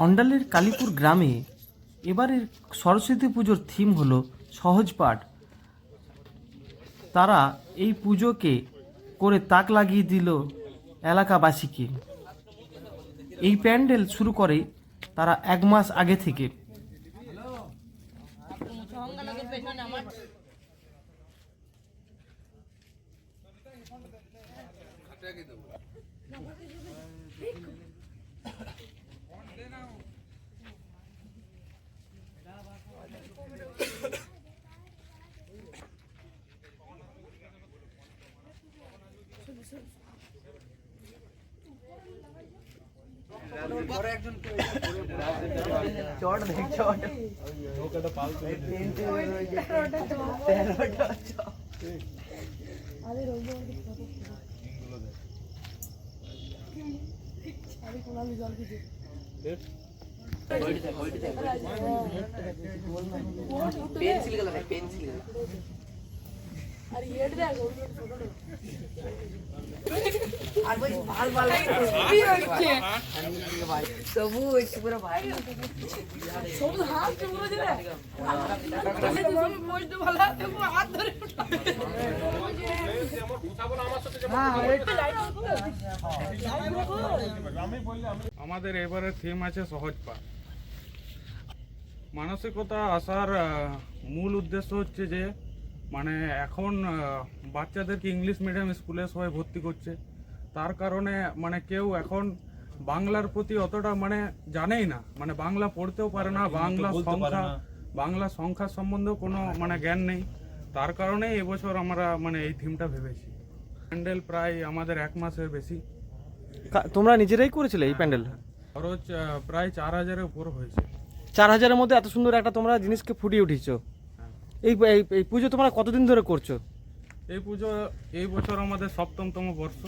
অন্ডালের কালীপুর গ্রামে এবারের সরস্বতী পুজোর থিম হলো সহজ পাঠ। তারা এই পুজোকে করে তাক লাগিয়ে দিল এলাকাবাসীকে। এই প্যান্ডেল শুরু করে তারা 1 মাস আগে থেকে। আমাদের এবারে থিম আছে সহজ পাঠ। মানসিকতা আসার মূল উদ্দেশ্য হচ্ছে যে মানে এখন বাচ্চাদেরকে ইংলিশ মিডিয়াম স্কুলে সবাই ভর্তি করছে, তার কারণে মানে কেউ এখন বাংলার প্রতি অতটা মানে জানেই না, মানে বাংলা পড়তেও পারে না, বাংলা সংখ্যার সম্বন্ধেও কোনো মানে জ্ঞান নেই। তার কারণে এবছর আমরা মানে এই থিমটা ভেবেছি। প্যান্ডেল প্রায় আমাদের 1 মাসের বেশি। তোমরা নিজেরাই করেছিলে এই প্যান্ডেল? খরচ প্রায় 4000-এর উপর হয়েছে। 4000-এর মধ্যে এত সুন্দর একটা তোমরা জিনিসকে ফুটিয়ে উঠিয়েছো। এই পুজো তোমরা কতদিন ধরে করছো? এই পুজো এই বছর আমাদের 7ম বর্ষ।